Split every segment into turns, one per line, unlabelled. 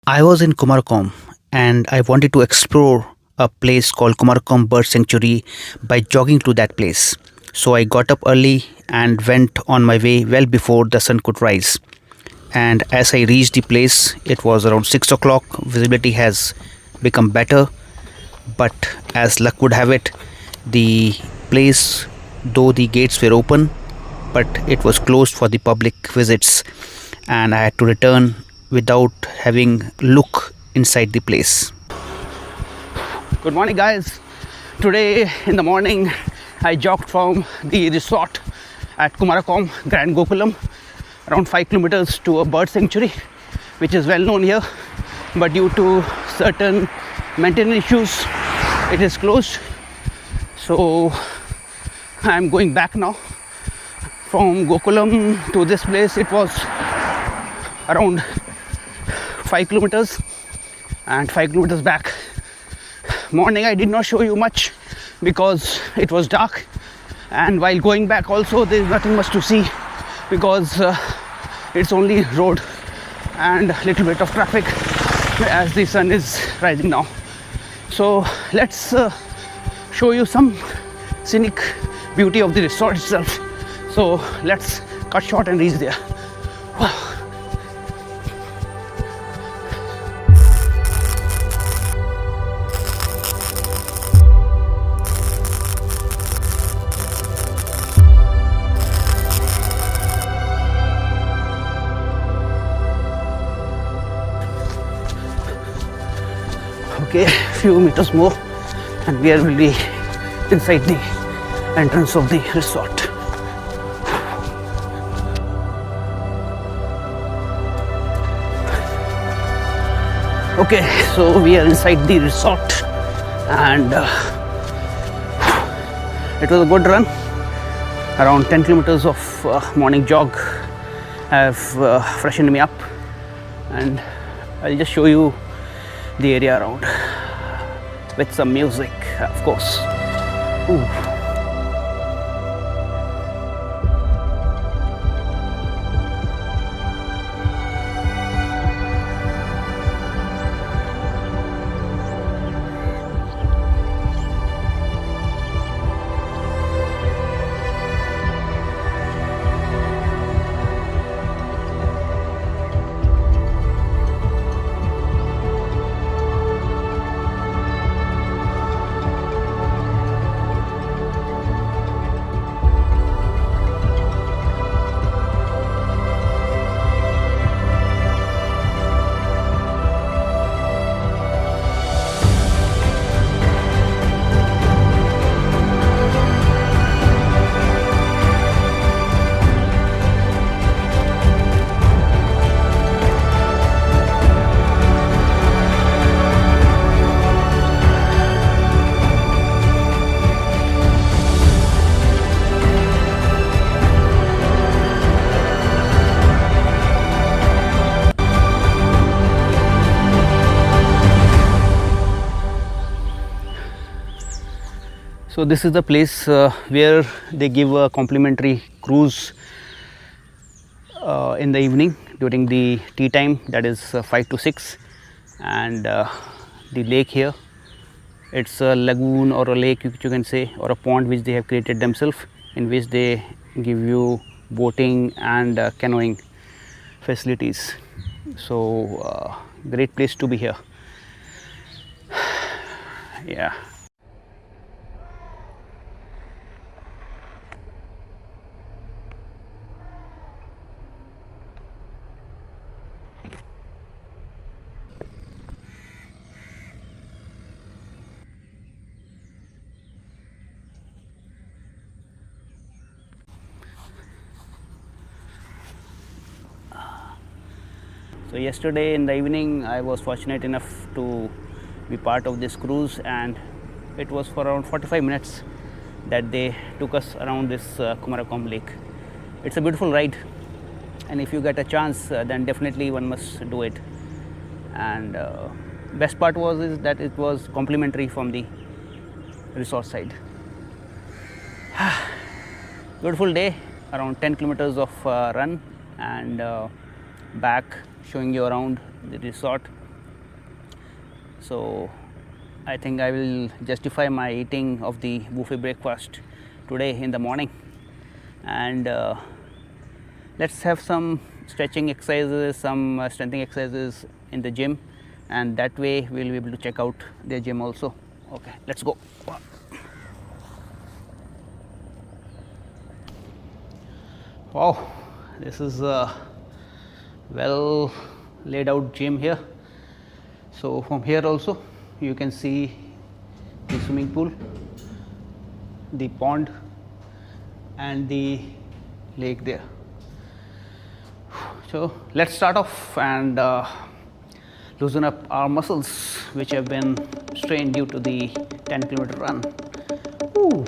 I was in Kumarakom and I wanted to explore a place called Kumarakom Bird Sanctuary by jogging to that place. So I got up early and went on my way well before the sun could rise. And as I reached the place, it was around 6 o'clock. Visibility has become better, but as luck would have it, the place, though the gates were open, but it was closed for the public visits, and I had to return without having look inside the place. Good morning, guys. Today in the morning, I jogged from the resort at Kumarakom Grand Gokulam, around 5 kilometers to a bird sanctuary, which is well known here, but due to certain maintenance issues, it is closed. So I'm going back now. From Gokulam to this place, it was around 5 kilometers, and 5 kilometers back. Morning I did not show you much because it was dark, and while going back also there is nothing much to see because it's only road and a little bit of traffic as the sun is rising now. So let's show you some scenic beauty of the resort itself. So let's cut short and reach there. Wow. Okay, few meters more and we will be inside the entrance of the resort. Okay, so we are inside the resort and it was a good run. Around 10 kilometers of morning jog have freshened me up, and I'll just show you the area around with some music, of course. Ooh. So this is the place where they give a complimentary cruise in the evening during the tea time, that is 5 to 6, and the lake here, it's a lagoon or a lake you can say, or a pond which they have created themselves, in which they give you boating and canoeing facilities. So great place to be here. Yeah. So yesterday in the evening I was fortunate enough to be part of this cruise, and it was for around 45 minutes that they took us around this Kumarakom lake. It's a beautiful ride, and if you get a chance then definitely one must do it. And best part is that it was complimentary from the resort side. Beautiful day, around 10 kilometers of run and back, showing you around the resort. So I think I will justify my eating of the buffet breakfast today in the morning, and let's have some stretching exercises, some strengthening exercises in the gym, and that way we'll be able to check out their gym also. Okay, let's go. Wow, this is a well laid out gym here. So from here also you can see the swimming pool, the pond, and the lake there. So let's start off and loosen up our muscles, which have been strained due to the 10-kilometer run. Ooh.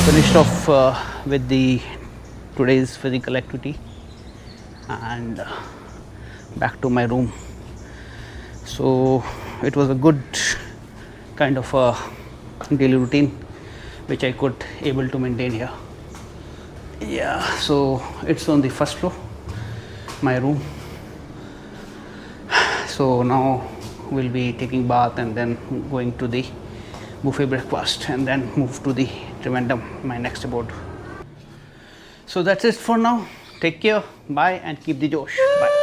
Finished off with the today's physical activity and back to my room. So it was a good kind of a daily routine which I could able to maintain here. Yeah, so it's on the first floor, my room. So now we'll be taking bath and then going to the buffet breakfast and then move to the Trivandrum, my next abode. So that's it for now. Take care, bye, and keep the Josh. Bye.